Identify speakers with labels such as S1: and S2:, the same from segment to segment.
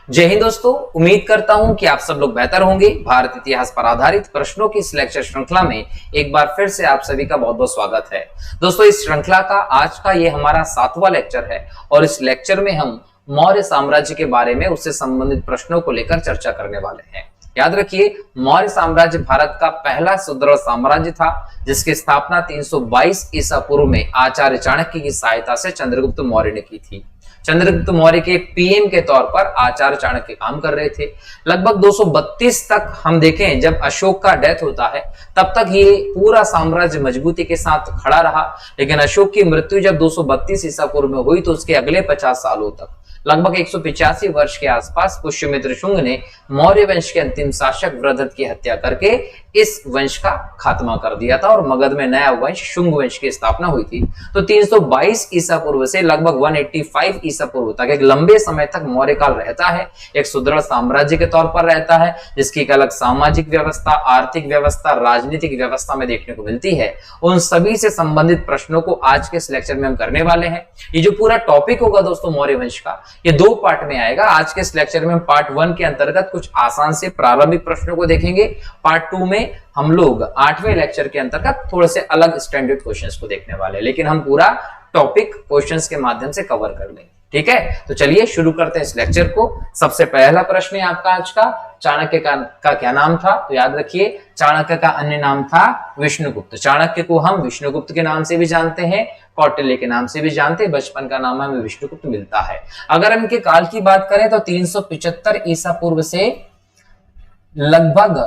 S1: जय हिंद दोस्तों, उम्मीद करता हूं कि आप सब लोग बेहतर होंगे। भारत इतिहास पर आधारित प्रश्नों की इस लेक्चर श्रृंखला में एक बार फिर से आप सभी का बहुत बहुत स्वागत है। दोस्तों, इस श्रृंखला का आज का ये हमारा 7वां लेक्चर है और इस लेक्चर में हम मौर्य साम्राज्य के बारे में उससे संबंधित प्रश्नों को लेकर चर्चा करने वाले हैं। याद रखिए, मौर्य साम्राज्य भारत का पहला सुदृढ़ साम्राज्य था जिसकी स्थापना 322 ईसा पूर्व में आचार्य चाणक्य की सहायता से चंद्रगुप्त मौर्य ने की थी। चंद्रगुप्त मौर्य के पीएम के तौर पर आचार्य चाणक्य काम कर रहे थे। लगभग 232 तक हम देखें, जब अशोक का डेथ होता है तब तक ये पूरा साम्राज्य मजबूती के साथ खड़ा रहा, लेकिन अशोक की मृत्यु जब 232 ईसा पूर्व में हुई तो उसके अगले 50 सालों तक लगभग 185 वर्ष के आसपास पुष्यमित्र शुंग ने मौर्य वंश के अंतिम शासक वृद्धत की हत्या करके इस वंश का खात्मा कर दिया था और मगध में नया वंश शुंग वंश की स्थापना हुई थी। तो 322 ईसा पूर्व से लगभग 185 ईसा पूर्व तक एक लंबे समय तक मौर्य काल रहता है। एक सुदृढ़ साम्राज्य के तौर पर रहता है जिसकी एक अलग सामाजिक व्यवस्था, आर्थिक व्यवस्था, राजनीतिक व्यवस्था में देखने को मिलती है। उन सभी से संबंधित प्रश्नों को आज के इस लेक्चर में हम करने वाले हैं। ये जो पूरा टॉपिक होगा दोस्तों मौर्य वंश का, ये 2 पार्ट में आएगा। आज के इस लेक्चर में हम पार्ट 1 के अंतर्गत कुछ आसान से प्रारंभिक प्रश्नों को देखेंगे। पार्ट 2 में हम लोग 8वें लेक्चर के अंतर्गत थोड़े से अलग स्टैंडर्ड क्वेश्चंस को देखने वाले हैं, लेकिन हम पूरा टॉपिक क्वेश्चंस के माध्यम से कवर कर लेंगे। ठीक है, तो चलिए शुरू करते हैं इस लेक्चर को। सबसे पहला प्रश्न है आपका आज का, चाणक्य का क्या नाम था? तो याद रखिए, चाणक्य का अन्य नाम था विष्णुगुप्त। चाणक्य को हम विष्णुगुप्त के नाम से भी जानते हैं, कौटिल्य के नाम से भी जानते हैं। बचपन का नाम हमें विष्णुगुप्त मिलता है। अगर इनके काल की बात करें तो 375 ईसा पूर्व से लगभग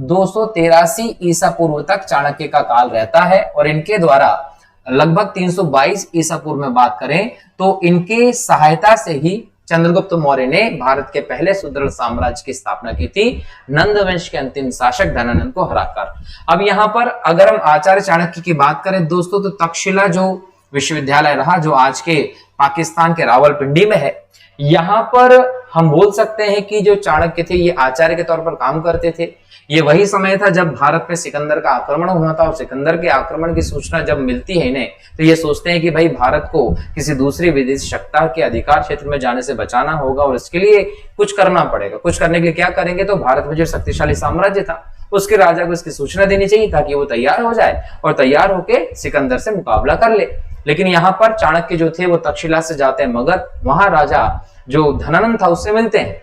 S1: 283 ईसा पूर्व तक चाणक्य का काल रहता है और इनके द्वारा लगभग 322 ईसा पूर्व में बात करें तो इनके सहायता से ही चंद्रगुप्त मौर्य ने भारत के पहले सुदृढ़ साम्राज्य की स्थापना की थी, नंद वंश के अंतिम शासक धनानंद को हराकर। अब यहां पर अगर हम आचार्य चाणक्य की बात करें दोस्तों, तो तक्षशिला जो विश्वविद्यालय रहा, जो आज के पाकिस्तान के रावलपिंडी में है, यहां पर हम बोल सकते हैं कि जो चाणक्य थे ये आचार्य के तौर पर काम करते थे। ये वही समय था जब भारत पे सिकंदर का आक्रमण हुआ था और सिकंदर के आक्रमण की सूचना जब मिलती है इन्हें, तो ये सोचते हैं कि भाई भारत को किसी दूसरी विदेशी सत्ता के अधिकार क्षेत्र में जाने से बचाना होगा और इसके लिए कुछ करना पड़ेगा। कुछ करने के लिए क्या करेंगे? तो भारत में जो शक्तिशाली साम्राज्य था उसके राजा को इसकी सूचना देनी चाहिए ताकि वो तैयार हो जाए और तैयार होकर सिकंदर से मुकाबला कर ले। लेकिन यहाँ पर चाणक्य जो थे वो तक्षशिला से जाते हैं मगध, वहां राजा जो धनानंद था उससे मिलते हैं।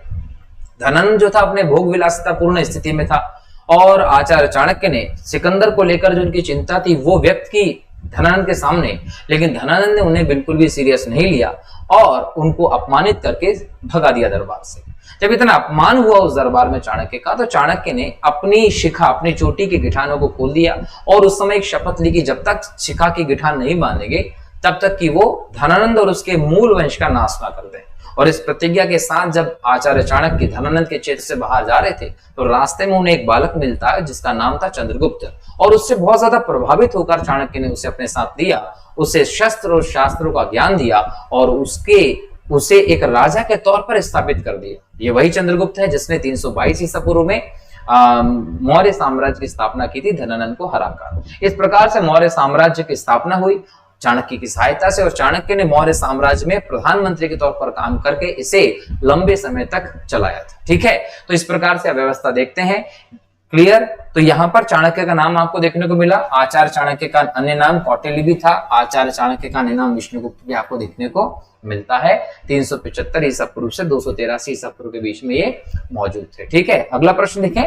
S1: धनानंद जो था अपने भोग विलासिता पूर्ण स्थिति में था और आचार्य चाणक्य ने सिकंदर को लेकर जो उनकी चिंता थी वो व्यक्त की धनानंद के सामने, लेकिन धनानंद ने उन्हें बिल्कुल भी सीरियस नहीं लिया और उनको अपमानित करके भगा दिया दरबार से। जब इतना अपमान हुआ उस दरबार में चाणक्य का, तो चाणक्य ने अपनी शिखा, अपनी चोटी के गिठानों को खोल दिया और उस समय एक शपथ ली कि जब तक शिखा की गिठान नहीं बांधेंगे तब तक कि वो धनानंद और उसके मूल वंश का नाश ना कर दें। और इस प्रतिज्ञा के साथ जब आचार्य चाणक्य धनानंद के क्षेत्र से बाहर जा रहे थे तो रास्ते में उन्हें एक बालक मिलता है जिसका नाम था चंद्रगुप्त, और उससे बहुत ज्यादा प्रभावित होकर चाणक्य ने उसे अपने साथ लिया, उसे शस्त्र और शास्त्रों का ज्ञान दिया और उसे एक राजा के तौर पर स्थापित कर दिया। ये वही चंद्रगुप्त है जिसने 322 ईसा पूर्व में मौर्य साम्राज्य की स्थापना की थी धनानंद को हराकर। इस प्रकार से मौर्य साम्राज्य की स्थापना हुई चाणक्य की सहायता से और चाणक्य ने मौर्य साम्राज्य में प्रधानमंत्री के तौर पर काम करके इसे लंबे समय तक चलाया था। ठीक है, तो इस प्रकार से व्यवस्था देखते हैं। क्लियर? तो यहां पर चाणक्य का नाम आपको देखने को मिला। आचार्य चाणक्य का अन्य नाम कौटिल्य भी था। आचार्य चाणक्य का अन्य नाम विष्णुगुप्त भी आपको देखने को मिलता है। 375 ईसा पूर्व से 283 ईसा पूर्व के बीच में ये मौजूद थे। ठीक है, अगला प्रश्न देखें।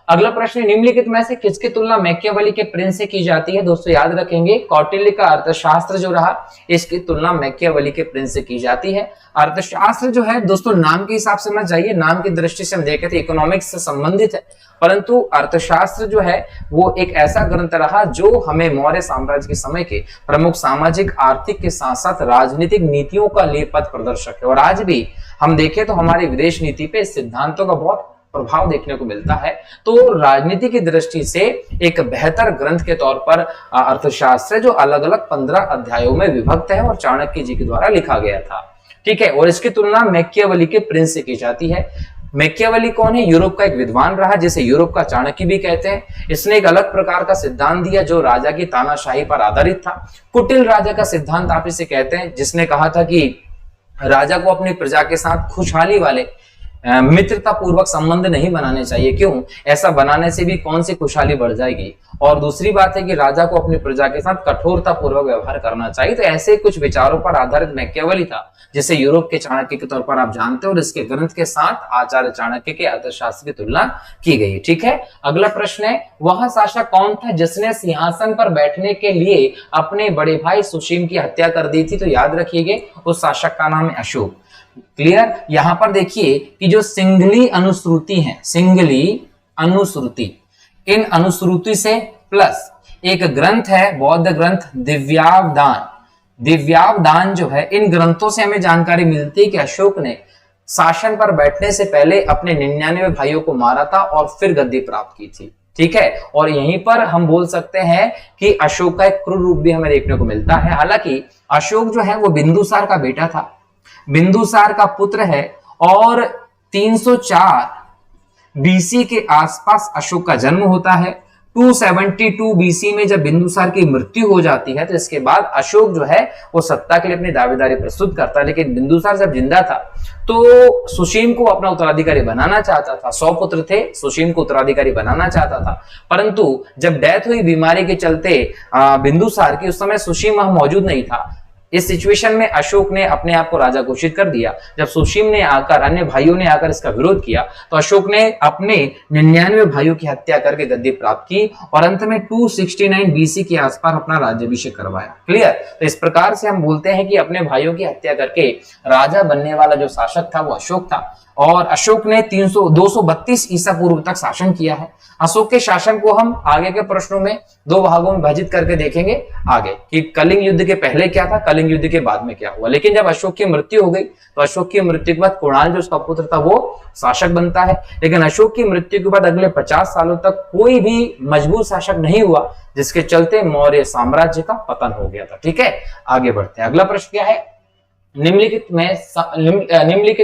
S1: अगला प्रश्न, निम्नलिखित में से किसकी तुलना मैकियावेली के प्रिंस से की जाती है? दोस्तों याद रखेंगे, कौटिल्य का अर्थशास्त्र जो रहा इसकी तुलना मैकियावेली के प्रिंस से की जाती है। अर्थशास्त्र जो है दोस्तों नाम के हिसाब से मत जाइए, नाम की दृष्टि से हम देखे थे इकोनॉमिक्स से संबंधित है, परंतु अर्थशास्त्र जो है वो एक ऐसा ग्रंथ रहा जो हमें मौर्य साम्राज्य के समय के प्रमुख सामाजिक, आर्थिक के साथ साथ राजनीतिक नीतियों का लिए पथ प्रदर्शक है। और आज भी हम देखें तो हमारी विदेश नीति पे सिद्धांतों का बहुत प्रभाव देखने को मिलता है। तो राजनीति की दृष्टि से एक बेहतर ग्रंथ के तौर पर अर्थशास्त्र जो अलग अलग 15 अध्यायों में विभक्त है और चाणक्य जी के द्वारा लिखा गया था। ठीक है, और इसकी तुलना मैकियावेली के प्रिंस से की जाती है। मैकियावेली कौन है? यूरोप का एक विद्वान रहा जिसे यूरोप का चाणक्य भी कहते हैं। इसने एक अलग प्रकार का सिद्धांत दिया जो राजा की तानाशाही पर आधारित था। कुटिल राजा का सिद्धांत आप इसे कहते हैं, जिसने कहा था कि राजा को अपनी प्रजा के साथ खुशहाली वाले मित्रता पूर्वक संबंध नहीं बनाने चाहिए। क्यों? ऐसा बनाने से भी कौन सी खुशहाली बढ़ जाएगी। और दूसरी बात है कि राजा को अपनी प्रजा के साथ कठोरता पूर्वक व्यवहार करना चाहिए। तो ऐसे कुछ विचारों पर आधारित मैकियावेली था, जिसे यूरोप के चाणक्य के तौर पर आप जानते हो, और इसके ग्रंथ के साथ आचार्य चाणक्य के अर्थशास्त्र की तुलना की गई। ठीक है, अगला प्रश्न है, वह शासक कौन था जिसने सिंहासन पर बैठने के लिए अपने बड़े भाई सुशीम की हत्या कर दी थी? तो याद रखिएगा, उस शासक का नाम है अशोक। क्लियर? यहां पर देखिए कि जो सिंगली अनुश्रुति है, सिंगली अनुश्रुति, इन अनुश्रुति से प्लस एक ग्रंथ है बौद्ध ग्रंथ दिव्यावदान, दिव्यावदान जो है, इन ग्रंथों से हमें जानकारी मिलती है कि अशोक ने शासन पर बैठने से पहले अपने 99 भाइयों को मारा था और फिर गद्दी प्राप्त की थी। ठीक है, और यहीं पर हम बोल सकते हैं कि अशोक का एक क्रूर रूप भी हमें देखने को मिलता है। हालांकि अशोक जो है वो बिंदुसार का बेटा था, बिंदुसार का पुत्र है, और 304 बीसी के आसपास अशोक का जन्म होता है। 272 बीसी में जब बिंदुसार की मृत्यु हो जाती है, तो इसके बाद अशोक जो है वो सत्ता के लिए अपनी दावेदारी प्रस्तुत करता है। लेकिन बिंदुसार जब जिंदा था तो सुशीम को अपना उत्तराधिकारी बनाना चाहता था। 100 पुत्र थे, सुशीम को उत्तराधिकारी बनाना चाहता था, परंतु जब डेथ हुई बीमारी के चलते बिंदुसार की, उस समय सुशीम वहां मौजूद नहीं था। इस सिचुएशन में अशोक ने अपने आप को राजा घोषित कर दिया। जब सुशीम ने आकर, अन्य भाइयों ने आकर इसका विरोध किया, तो अशोक ने अपने 99 भाइयों की हत्या करके गद्दी प्राप्त की और अंत में 269 बीसी के आसपास अपना राज्याभिषेक करवाया। क्लियर? तो इस प्रकार से हम बोलते हैं कि अपने भाइयों की हत्या करके राजा बनने वाला जो शासक था वो अशोक था, और अशोक ने 232 ईसा पूर्व तक शासन किया है। अशोक के शासन को हम आगे के प्रश्नों में 2 भागों में विभाजित करके देखेंगे आगे, कि कलिंग युद्ध के पहले क्या था, कलिंग युद्ध के बाद में क्या हुआ। लेकिन जब अशोक की मृत्यु हो गई, तो अशोक की मृत्यु के बाद कुणाल जो उसका पुत्र था वो शासक बनता है। लेकिन अशोक की मृत्यु के बाद अगले 50 सालों तक कोई भी मजबूत शासक नहीं हुआ, जिसके चलते मौर्य साम्राज्य का पतन हो गया था। ठीक है, आगे बढ़ते हैं। अगला प्रश्न क्या है, निम्नलिखित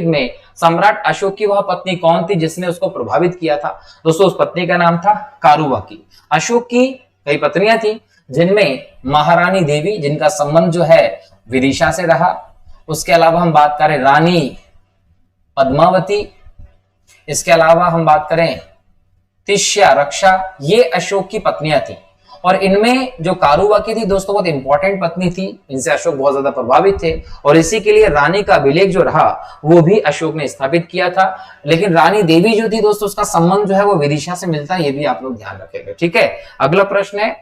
S1: में सम्राट अशोक की वह पत्नी कौन थी जिसने उसको प्रभावित किया था? दोस्तों, उस पत्नी का नाम था कारुवाकी। अशोक की कई पत्नियां थी, जिनमें महारानी देवी, जिनका संबंध जो है विदिशा से रहा। उसके अलावा हम बात करें रानी पद्मावती, इसके अलावा हम बात करें तिष्या, रक्षा, ये अशोक की पत्नियां थी। और इनमें जो कारुवाकी थी दोस्तों बहुत इंपॉर्टेंट पत्नी थी, इनसे अशोक बहुत ज्यादा प्रभावित थे, और इसी के लिए रानी का अभिलेख जो रहा वो भी अशोक ने स्थापित किया था। लेकिन रानी देवी जो थी दोस्तों, उसका संबंध जो है वो विदिशा से मिलता है, ये भी आप लोग ध्यान रखेंगे। ठीक है, अगला प्रश्न है,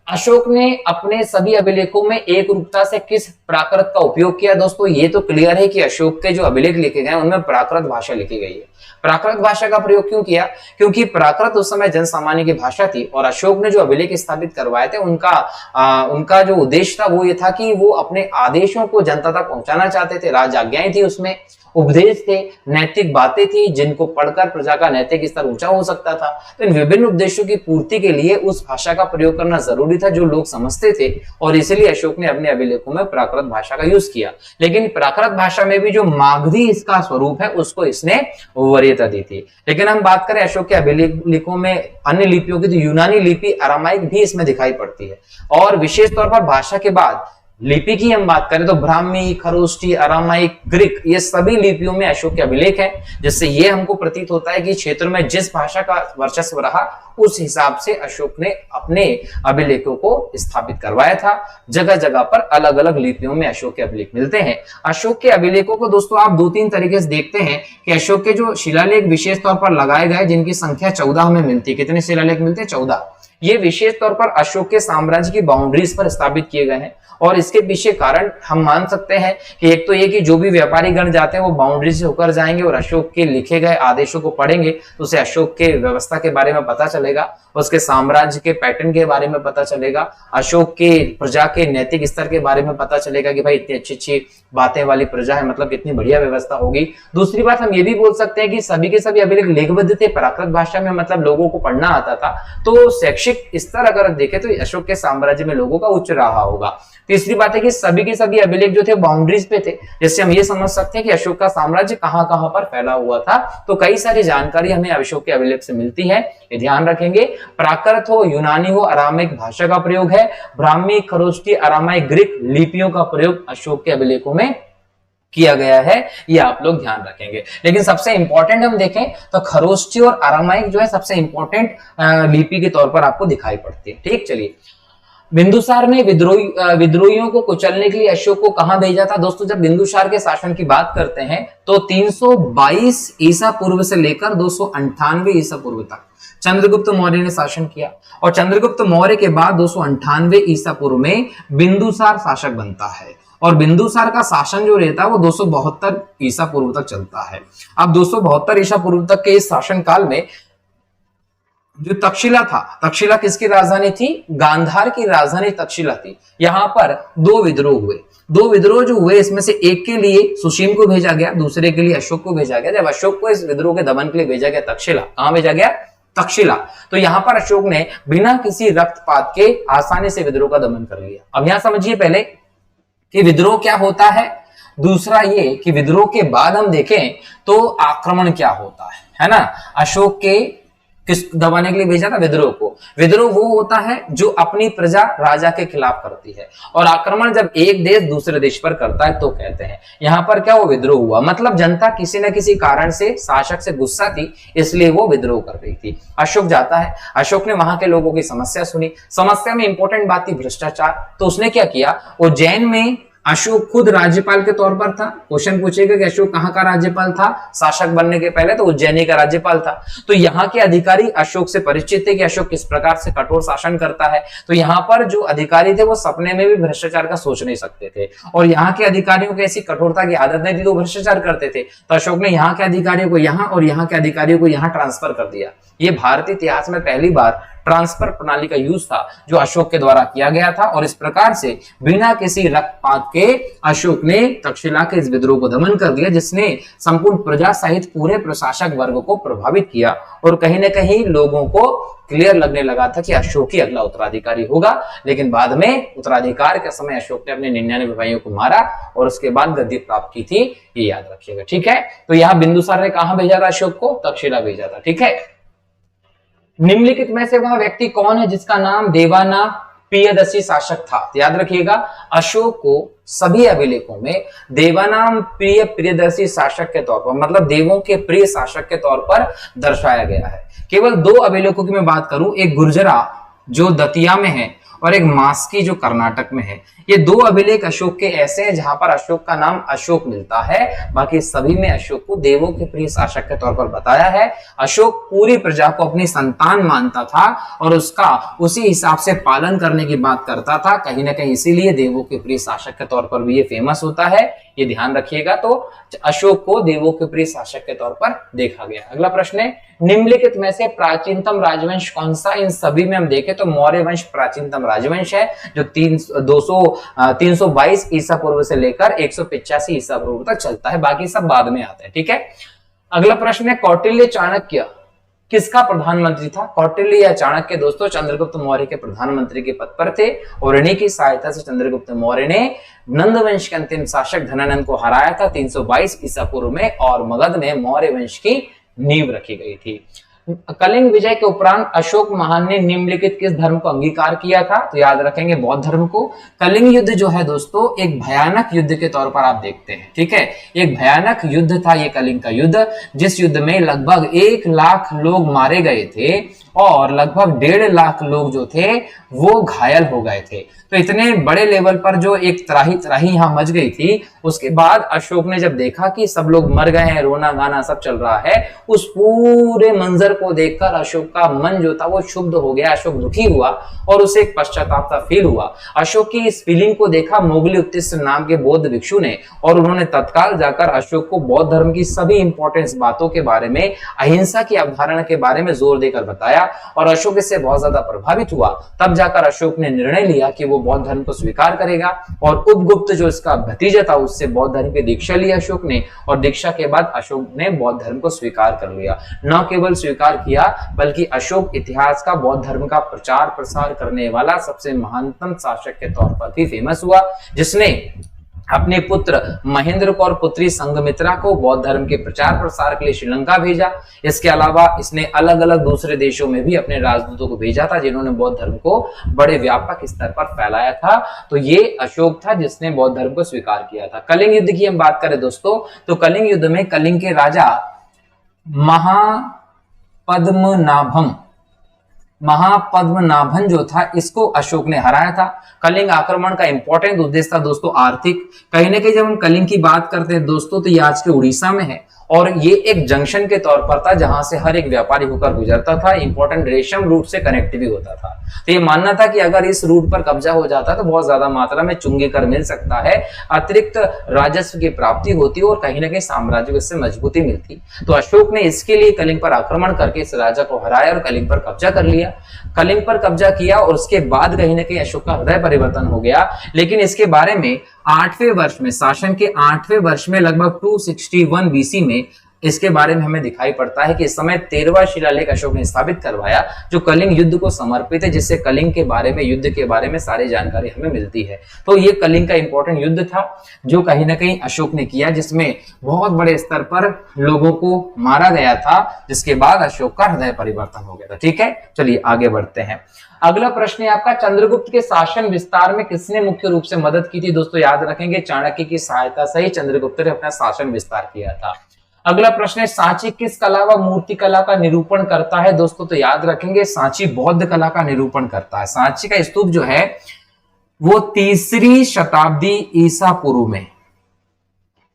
S1: अशोक ने अपने सभी अभिलेखों में एक रूपता से किस प्राकृत का उपयोग किया? दोस्तों, ये तो क्लियर है कि अशोक के जो अभिलेख लिखे गए उनमें प्राकृत भाषा लिखी गई है। प्राकृत भाषा का प्रयोग क्यों किया? क्योंकि प्राकृत उस समय जन सामान्य की भाषा थी, और अशोक ने जो अभिलेख स्थापित करवाए थे उनका जो उद्देश्य था वो ये था कि वो अपने आदेशों को जनता तक पहुंचाना चाहते थे। राज आज्ञाएं थी, उसमें उपदेश थे, नैतिक बातें थी, जिनको पढ़कर प्रजा का नैतिक स्तर ऊंचा हो सकता था। तो इन विभिन्न उद्देश्यों की पूर्ति के लिए उस भाषा का प्रयोग करना जरूरी था जो लोग समझते थे, और इसीलिए अशोक ने अपने अभिलेखों में प्राकृत भाषा का यूज किया। लेकिन प्राकृत भाषा में भी जो मागधी इसका स्वरूप है उसको इसने वरीयता दी थी। लेकिन हम बात करें अशोक के अभिलेखों में अन्य लिपियों की, तो यूनानी लिपि, अरामाइक भी इसमें दिखाई पड़ती है। और विशेष तौर पर भाषा के बाद लिपि की हम बात करें तो ब्राह्मी, खरोष्टी, अरामाइक, ग्रीक, ये सभी लिपियों में अशोक के अभिलेख हैं, जिससे ये हमको प्रतीत होता है कि क्षेत्र में जिस भाषा का वर्चस्व रहा उस हिसाब से अशोक ने अपने अभिलेखों को स्थापित करवाया था। जगह जगह पर अलग अलग लिपियों में अशोक के अभिलेख मिलते हैं। अशोक के अभिलेखों को दोस्तों आप 2-3 तरीके से देखते हैं कि अशोक के जो शिलालेख विशेष तौर पर लगाए गए, जिनकी संख्या 14 हमें मिलती है। कितने शिलालेख मिलते हैं? 14। ये विशेष तौर पर अशोक के साम्राज्य की बाउंड्रीज पर स्थापित किए गए हैं, और इसके पीछे कारण हम मान सकते हैं कि एक तो ये कि जो भी व्यापारी गण जाते हैं वो बाउंड्री से होकर जाएंगे और अशोक के लिखे गए आदेशों को पढ़ेंगे, तो उसे अशोक के व्यवस्था के बारे में पता चलेगा, उसके साम्राज्य के पैटर्न के बारे में पता चलेगा, अशोक के प्रजा के नैतिक स्तर के बारे में पता चलेगा कि भाई इतनी अच्छी अच्छी बातें वाली प्रजा है, मतलब कितनी बढ़िया व्यवस्था होगी। दूसरी बात हम ये भी बोल सकते हैं कि सभी के सभी अभिलेख लेखबद्ध थे, प्राकृत भाषा में, मतलब लोगों को पढ़ना आता था, तो शैक्षिक स्तर अगर देखें तो अशोक के साम्राज्य में लोगों का उच्च रहा होगा। तीसरी बात है कि सभी के सभी अभिलेख जो थे बाउंड्रीज पे थे, जिससे हम ये समझ सकते हैं कि अशोक का साम्राज्य कहां कहां पर फैला हुआ था। तो कई सारी जानकारी हमें अशोक के अभिलेख से मिलती है, ये ध्यान रखेंगे। प्राकृत हो, यूनानी हो, अरामिक भाषा का प्रयोग है, ब्राह्मी, खरोष्टी, अरामाइक, ग्रीक लिपियों का प्रयोग अशोक के अभिलेखों में किया गया है, ये आप लोग ध्यान रखेंगे। लेकिन सबसे इंपॉर्टेंट हम देखें तो खरोष्ठी और अरामाइक जो है सबसे इंपॉर्टेंट लिपि के तौर पर आपको दिखाई पड़ती है। ठीक, चलिए, बिंदुसार ने विद्रोहियों को कुचलने के लिए अशोक को कहां भेजा था? दोस्तों, जब बिंदुसार के शासन की बात करते हैं तो 322 ईसा पूर्व से लेकर 298 ईसा पूर्व तक चंद्रगुप्त मौर्य ने शासन किया, और चंद्रगुप्त मौर्य के बाद 298 ईसा पूर्व में बिंदुसार शासक बनता है, और बिंदुसार का शासन जो रहता है वो 272 ईसा पूर्व तक चलता है। अब 272 ईसा पूर्व तक के इस शासन काल में जो तक्षशिला था, तक्षशिला किसकी राजधानी थी? गांधार की राजधानी तक्षशिला थी। यहां पर दो विद्रोह हुए। दो विद्रोह जो हुए, इसमें से एक के लिए सुशीम को भेजा गया, दूसरे के लिए अशोक को भेजा गया। जब अशोक को इस विद्रोह के दमन के लिए भेजा गया तक्षशिला, कहां भेजा गया? तक्षशिला। तो यहां पर अशोक ने बिना किसी रक्तपात के आसानी से विद्रोह का दमन कर लिया। अब यहां समझिए पहले कि विद्रोह क्या होता है, दूसरा ये कि विद्रोह के बाद हम देखें तो आक्रमण क्या होता है ना। अशोक के किस दबाने के लिए भेजा था? विद्रोह को। विद्रोह वो होता है जो अपनी प्रजा राजा के खिलाफ करती है, और आक्रमण जब एक देश दूसरे देश पर करता है तो कहते हैं। यहां पर क्या वो विद्रोह हुआ, मतलब जनता किसी न किसी कारण से शासक से गुस्सा थी, इसलिए वो विद्रोह कर रही थी। अशोक जाता है, अशोक ने वहां के लोगों की समस्या सुनी। समस्या में इंपॉर्टेंट बात थी भ्रष्टाचार। तो उसने क्या किया, उज्जैन में अशोक खुद राज्यपाल के तौर पर था। क्वेश्चन पूछेगा कि अशोक कहां का राज्यपाल था शासक बनने के पहले? तो उज्जैनी का राज्यपाल था। तो यहाँ के अधिकारी अशोक से परिचित थे कि अशोक किस प्रकार से कठोर शासन करता है। तो यहाँ पर जो अधिकारी थे वो सपने में भी भ्रष्टाचार का सोच नहीं सकते थे, और यहाँ के अधिकारियों को ऐसी कठोरता की आदत नहीं थी तो भ्रष्टाचार करते थे। तो अशोक ने यहाँ के अधिकारियों को यहाँ और यहाँ के अधिकारियों को यहाँ ट्रांसफर कर दिया। ये भारतीय इतिहास में पहली बार ट्रांसफर प्रणाली का यूज था जो अशोक के द्वारा किया गया था, और इस प्रकार से बिना किसी रक्तपात के अशोक ने तक्षशिला के इस विद्रोह को दमन कर दिया, जिसने संपूर्ण प्रजा सहित पूरे प्रशासक वर्ग को प्रभावित किया, और कहीं न कहीं लोगों को क्लियर लगने लगा था कि अशोक ही अगला उत्तराधिकारी होगा। लेकिन बाद में उत्तराधिकार के समय अशोक ने अपने 99 भाइयों को मारा और उसके बाद गद्दी प्राप्त की थी, ये याद रखिएगा। ठीक है, तो यहां बिंदुसार ने कहां भेजा था अशोक को? तक्षशिला भेजा था। ठीक है, निम्नलिखित में से वह व्यक्ति कौन है जिसका नाम देवाना प्रियदर्शी शासक था? याद रखिएगा, अशोक को सभी अभिलेखों में देवानाम प्रियदर्शी शासक के तौर पर, मतलब देवों के प्रिय शासक के तौर पर दर्शाया गया है। केवल दो अभिलेखों की मैं बात करूं, एक गुर्जरा जो दतिया में है और एक मास्की जो कर्नाटक में है। ये दो अभिलेख अशोक के ऐसे हैं जहां पर अशोक का नाम अशोक मिलता है, बाकी सभी में अशोक को देवों के प्रिय शासक के तौर पर बताया है। अशोक पूरी प्रजा को अपनी संतान मानता था और उसका उसी हिसाब से पालन करने की बात करता था, कहीं ना कहीं इसीलिए देवों के प्रिय शासक के तौर पर भी ये फेमस होता है, ये ध्यान रखिएगा। तो अशोक को देवों के प्रिय शासक के तौर पर देखा गया। अगला प्रश्न है, निम्नलिखित में से प्राचीनतम राजवंश कौन सा? इन सभी में हम देखें तो मौर्य वंश प्राचीनतम राजवंश है, जो 322 ईसा पूर्व से लेकर 185 ईसा पूर्व तक चलता है, बाकी सब बाद में आते हैं। ठीक है, अगला प्रश्न है, कौटिल्य चाणक्य किसका प्रधानमंत्री था? कौटिल्य या चाणक्य दोस्तों चंद्रगुप्त मौर्य के प्रधानमंत्री के पद पर थे, और इन्हीं की सहायता से चंद्रगुप्त मौर्य ने नंद वंश के अंतिम शासक धनानंद को हराया था 322 ईसा पूर्व में, और मगध में मौर्य वंश की नींव रखी गई थी। कलिंग विजय के उपरांत अशोक महान ने निम्नलिखित किस धर्म को अंगीकार किया था? तो याद रखेंगे बौद्ध धर्म को। कलिंग युद्ध जो है दोस्तों एक भयानक युद्ध के तौर पर आप देखते हैं। ठीक है, एक भयानक युद्ध था ये कलिंग का युद्ध, जिस युद्ध में लगभग 1 लाख लोग मारे गए थे और लगभग 1.5 लाख लोग जो थे वो घायल हो गए थे। तो इतने बड़े लेवल पर जो एक त्राही यहां मच गई थी, उसके बाद अशोक ने जब देखा कि सब लोग मर गए हैं, रोना गाना सब चल रहा है, उस पूरे मंजर को देखकर अशोक का मन जो था वो क्षुब्ध हो गया। अशोक दुखी हुआ और उसे एक पश्चाताप का फील हुआ। अशोक की इस फीलिंग को देखा मोगली उत्तिष्ठ नाम के बौद्ध भिक्षु ने, और उन्होंने तत्काल जाकर अशोक को बौद्ध धर्म की सभी इंपॉर्टेंट बातों के बारे में, अहिंसा की अवधारणा के बारे में जोर देकर बताया, और अशोक इससे बहुत ज्यादा प्रभावित हुआ। तब जाकर अशोक ने निर्णय लिया कि वो बौद्ध धर्म को स्वीकार करेगा, और उपगुप्त जो इसका भतीजा था उससे बौद्ध धर्म की दीक्षा ली अशोक ने, और दीक्षा के बाद अशोक ने बौद्ध धर्म को स्वीकार कर लिया। न केवल स्वीकार किया बल्कि अशोक इतिहास का बौद्ध धर्म का प्रचार प्रसार करने वाला सबसे महानतम शासक के तौर पर भी फेमस हुआ, जिसने अपने पुत्र महेंद्र को और पुत्री संघमित्रा को बौद्ध धर्म के प्रचार प्रसार के लिए श्रीलंका भेजा। इसके अलावा इसने अलग अलग दूसरे देशों में भी अपने राजदूतों को भेजा था जिन्होंने बौद्ध धर्म को बड़े व्यापक स्तर पर फैलाया था। तो ये अशोक था जिसने बौद्ध धर्म को स्वीकार किया था। कलिंग युद्ध की हम बात करें दोस्तों, तो कलिंग युद्ध में कलिंग के राजा महापद्मनाभन जो था, इसको अशोक ने हराया था। कलिंग आक्रमण का इंपॉर्टेंट उद्देश्य था दोस्तों आर्थिक। कहीं ना कहीं जब हम कलिंग की बात करते हैं दोस्तों, तो ये आज के उड़ीसा में है और ये एक जंक्शन के तौर पर था जहां से हर एक व्यापारी होकर गुजरता था। इंपॉर्टेंट रेशम रूट से कनेक्ट भी होता था। तो ये मानना था कि अगर इस रूट पर कब्जा हो जाता तो बहुत ज्यादा मात्रा में चुंगी कर मिल सकता है, अतिरिक्त राजस्व की प्राप्ति होती और कहीं ना कहीं साम्राज्य को इससे मजबूती मिलती। तो अशोक ने इसके लिए कलिंग पर आक्रमण करके इस राजा को हराया और कलिंग पर कब्जा कर लिया। कलिंग पर कब्जा किया और उसके बाद कहीं ना कहीं अशोक का हृदय परिवर्तन हो गया। लेकिन इसके बारे में 8वें वर्ष में, शासन के 8वें वर्ष में लगभग 261 बीसी में इसके बारे में हमें दिखाई पड़ता है कि इस समय 13वां शिलालेख अशोक ने स्थापित करवाया जो कलिंग युद्ध को समर्पित है, जिससे कलिंग के बारे में, युद्ध के बारे में सारी जानकारी हमें मिलती है। तो ये कलिंग का इंपॉर्टेंट युद्ध था जो कहीं ना कहीं अशोक ने किया, जिसमें बहुत बड़े स्तर पर लोगों को मारा गया था, जिसके बाद अशोक का हृदय परिवर्तन हो गया था। ठीक है, चलिए आगे बढ़ते हैं। अगला प्रश्न है आपका, चंद्रगुप्त के शासन विस्तार में किसने मुख्य रूप से मदद की थी? दोस्तों याद रखेंगे, चाणक्य की सहायता से ही चंद्रगुप्त ने अपना शासन विस्तार किया था। अगला प्रश्न है, सांची किस कला व मूर्ति कला का निरूपण करता है? दोस्तों तो याद रखेंगे, सांची बौद्ध कला का निरूपण करता है। सांची का स्तूप जो है वो 3री शताब्दी ईसा पूर्व में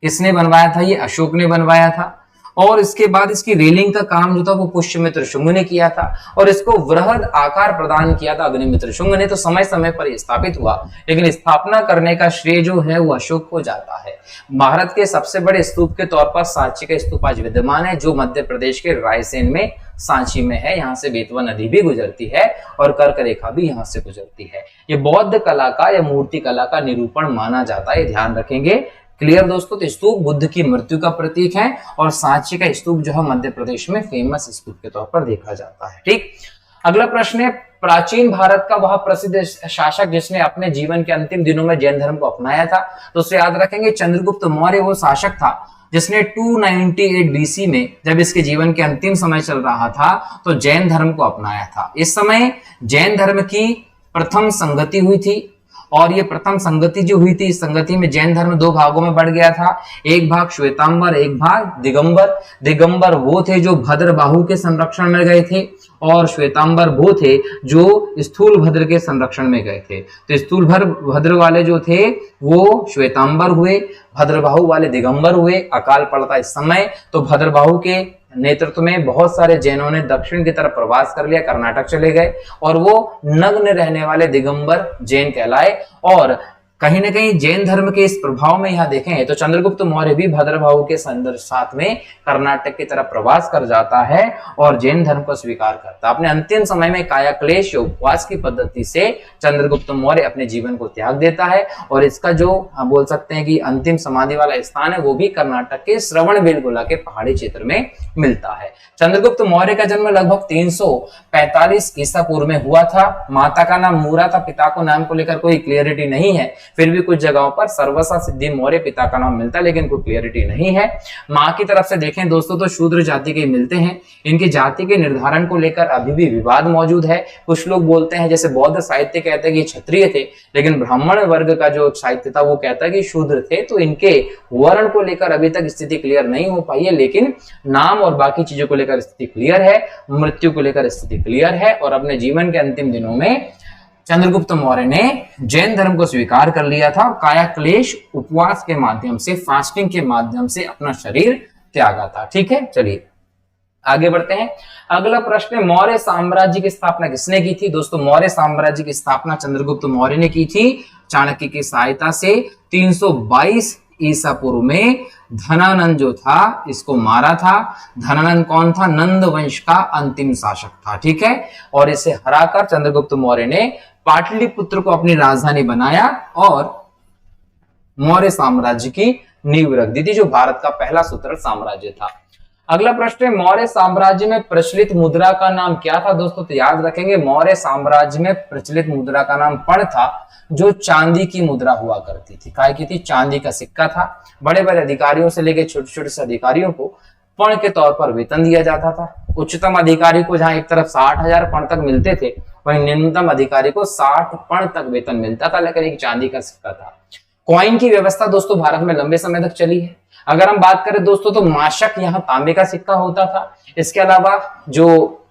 S1: किसने बनवाया था? ये अशोक ने बनवाया था। और इसके बाद इसकी रेलिंग का काम जो था वो पुष्यमित्र शुंग ने किया था और इसको वृहद आकार प्रदान किया था अग्निमित्र शुंग ने। तो समय समय पर स्थापित हुआ, लेकिन स्थापना करने का श्रेय जो है वो अशोक को जाता है। भारत के सबसे बड़े स्तूप के तौर पर सांची का स्तूप आज विद्यमान है, जो मध्य प्रदेश के रायसेन में सांची में है। यहाँ से बेतवा नदी भी गुजरती है और कर्क रेखा भी यहाँ से गुजरती है। ये बौद्ध कला का या मूर्ति कला का निरूपण माना जाता है, ध्यान रखेंगे। क्लियर दोस्तों? तो स्तूप बुद्ध की मृत्यु का प्रतीक है और सांची का स्तूप जो है मध्य प्रदेश में फेमस स्तूप के तौर पर देखा जाता है। ठीक, अगला प्रश्न है, प्राचीन भारत का वह प्रसिद्ध शासक जिसने अपने जीवन के अंतिम दिनों में जैन धर्म को अपनाया था? तो उसे याद रखेंगे, चंद्रगुप्त मौर्य वो शासक था जिसने 298 बीसी में, जब इसके जीवन के अंतिम समय चल रहा था, तो जैन धर्म को अपनाया था। इस समय जैन धर्म की प्रथम संगति हुई थी और ये प्रथम संगति जो हुई थी, इस संगति में जैन धर्म 2 भागों में बढ़ गया था। एक भाग श्वेतांबर, एक भाग दिगंबर। दिगंबर वो थे जो भद्रबाहु के संरक्षण में गए थे और श्वेतांबर वो थे जो स्थूल भद्र के संरक्षण में गए थे। तो स्थूल भद्र वाले जो थे वो श्वेतांबर हुए, भद्रबाहु वाले दिगंबर हुए। अकाल पड़ता इस समय, तो भद्रबाहु के नेतृत्व में बहुत सारे जैनों ने दक्षिण की तरफ प्रवास कर लिया, कर्नाटक चले गए और वो नग्न रहने वाले दिगंबर जैन कहलाए। और कहीं ना कहीं जैन धर्म के इस प्रभाव में यहाँ देखें तो चंद्रगुप्त मौर्य भी भद्रबाहु के साथ में कर्नाटक की तरफ प्रवास कर जाता है और जैन धर्म को स्वीकार करता है। अपने अंतिम समय में कायाक्लेश उपवास की पद्धति से चंद्रगुप्त मौर्य अपने जीवन को त्याग देता है और इसका जो हम बोल सकते हैं कि अंतिम समाधि वाला स्थान है वो भी कर्नाटक के श्रवणबेलगोला के पहाड़ी क्षेत्र में मिलता है। चंद्रगुप्त मौर्य का जन्म लगभग 345 ईसा पूर्व में हुआ था। माता का नाम मूरा था, पिता को नाम को लेकर कोई क्लियरिटी नहीं है, फिर भी कुछ जगहों पर सर्वसा सिद्धि मौर्य पिता का नाम मिलता है, लेकिन कोई क्लियरिटी नहीं है। माँ की तरफ से देखें दोस्तों तो शूद्र जाति के मिलते हैं। इनकी जाति के निर्धारण को लेकर अभी भी विवाद मौजूद है। कुछ लोग बोलते हैं, जैसे बौद्ध साहित्य कहते हैं कि क्षत्रिय थे, लेकिन ब्राह्मण वर्ग का जो साहित्य था वो कहता है कि शूद्र थे। तो इनके वर्ण को लेकर अभी तक स्थिति क्लियर नहीं हो पाई है, लेकिन नाम और बाकी चीजों को लेकर स्थिति क्लियर है, मृत्यु को लेकर स्थिति क्लियर है। और अपने जीवन के अंतिम दिनों में चंद्रगुप्त मौर्य ने जैन धर्म को स्वीकार कर लिया था और कायाक्लेश उपवास के माध्यम से, फास्टिंग के माध्यम से अपना शरीर त्यागा था। ठीक है, चलिए आगे बढ़ते हैं। अगला प्रश्न है, मौर्य साम्राज्य की स्थापना किसने की थी? दोस्तों मौर्य साम्राज्य की स्थापना चंद्रगुप्त मौर्य ने की थी चाणक्य की सहायता से। 322 ईसा पूर्व में धनानंद जो था इसको मारा था। धनानंद कौन था? नंद वंश का अंतिम शासक था। ठीक है, और इसे हराकर चंद्रगुप्त मौर्य ने पाटलिपुत्र को अपनी राजधानी बनाया और मौर्य साम्राज्य की नींव रख दी थी, जो भारत का पहला स्वतंत्र साम्राज्य था। अगला प्रश्न है, मौर्य साम्राज्य में प्रचलित मुद्रा का नाम क्या था दोस्तों? तो याद रखेंगे, मौर्य साम्राज्य में प्रचलित मुद्रा का नाम पण था, जो चांदी की मुद्रा हुआ करती थी। काय की थी? चांदी का सिक्का था। बड़े बड़े अधिकारियों से लेकर छोटे छोटे से अधिकारियों को पण के तौर पर वेतन दिया जाता था। उच्चतम अधिकारी को जहां एक तरफ 60,000 पण तक मिलते थे, वहीं निम्नतम अधिकारी को 60 पण तक वेतन मिलता था, लेकिन एक चांदी का सिक्का था। कॉइन की व्यवस्था दोस्तों भारत में लंबे समय तक चली है। अगर हम बात करें दोस्तों, तो माशक यहाँ तांबे का सिक्का होता था। इसके अलावा जो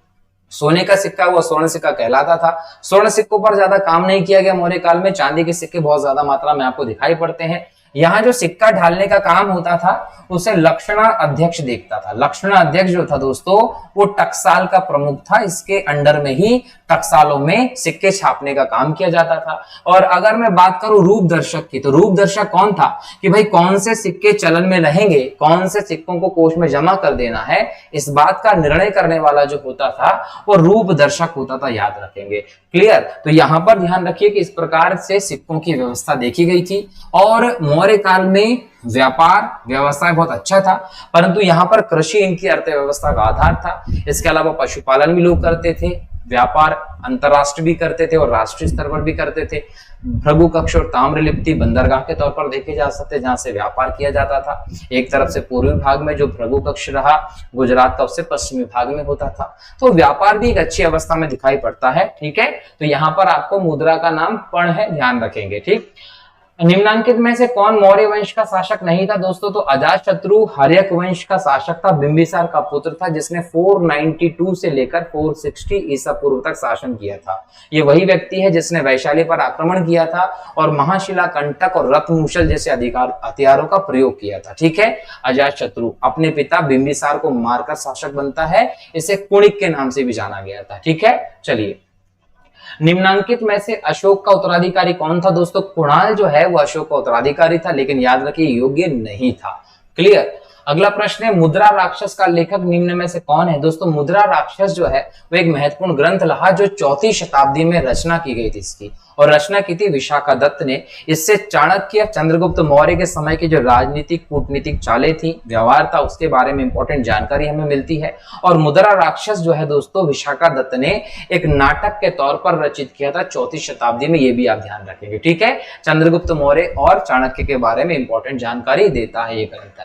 S1: सोने का सिक्का, वो स्वर्ण सिक्का कहलाता था। स्वर्ण सिक्कों पर ज्यादा काम नहीं किया गया मौर्य काल में। चांदी के सिक्के बहुत ज्यादा मात्रा में आपको दिखाई पड़ते हैं। यहाँ जो सिक्का ढालने का काम होता था, उसे लक्षणा अध्यक्ष देखता था। लक्षणा अध्यक्ष जो था दोस्तों, वो टकसाल का प्रमुख था। इसके अंडर में ही टकसालों में सिक्के छापने का काम किया जाता था। और अगर मैं बात करूं रूप दर्शक की, तो रूप दर्शक कौन था कि भाई कौन से सिक्के चलन में रहेंगे, कौन से सिक्कों को कोष में जमा कर देना है, इस बात का निर्णय करने वाला जो होता था वो रूप दर्शक होता था। याद रखेंगे, क्लियर? तो यहां पर ध्यान रखिए कि इस प्रकार से सिक्कों की व्यवस्था देखी गई थी। और मौर्य काल में व्यापार व्यवसाय बहुत अच्छा था, परंतु यहाँ पर कृषि इनकी अर्थव्यवस्था का आधार था। इसके अलावा पशुपालन भी लोग करते थे, व्यापार अंतरराष्ट्रीय भी करते थे और राष्ट्रीय स्तर पर भी करते थे। भृगु कक्ष और ताम्रलिप्ति बंदरगाह के तौर पर देखे जा सकते, जहां से व्यापार किया जाता था। एक तरफ से पूर्वी भाग में जो भृगु कक्ष रहा, गुजरात का उससे पश्चिमी भाग में होता था। तो व्यापार भी एक अच्छी अवस्था में दिखाई पड़ता है। ठीक है, तो यहाँ पर आपको मुद्रा का नाम पण है, ध्यान रखेंगे। ठीक, निम्नांकित में से कौन मौर्य वंश का शासक नहीं था दोस्तों? तो अजातशत्रु हर्यक वंश का शासक था, बिंबिसार का पुत्र था, जिसने 492 से लेकर 460 ईसा पूर्व तक शासन किया था। ये वही व्यक्ति है जिसने वैशाली पर आक्रमण किया था और महाशिला कंटक और रत्नमूसल जैसे हथियारों का प्रयोग किया था। ठीक है, अजातशत्रु अपने पिता बिंबिसार को मारकर शासक बनता है। इसे कुणिक के नाम से भी जाना गया था। ठीक है, चलिए, निम्नांकित में से अशोक का उत्तराधिकारी कौन था दोस्तों? कुणाल जो है वो अशोक का उत्तराधिकारी था, लेकिन याद रखिए योग्य नहीं था। क्लियर? अगला प्रश्न है, मुद्रा राक्षस का लेखक निम्न में से कौन है? दोस्तों मुद्रा राक्षस जो है वो एक महत्वपूर्ण ग्रंथ रहा, जो 4वीं शताब्दी में रचना की गई थी इसकी, और रचना की थी विशाखा दत्त ने। इससे चाणक्य, चंद्रगुप्त मौर्य के समय की जो राजनीतिक कूटनीतिक चालें थी, व्यवहार था, उसके बारे में इंपॉर्टेंट जानकारी हमें मिलती है। और मुद्रा राक्षस जो है दोस्तों, विशाखा दत्त ने एक नाटक के तौर पर रचित किया था 4वीं शताब्दी में। ये भी आप ध्यान रखेंगे। ठीक है, चंद्रगुप्त मौर्य और चाणक्य के बारे में इंपॉर्टेंट जानकारी देता है ये ग्रंथ।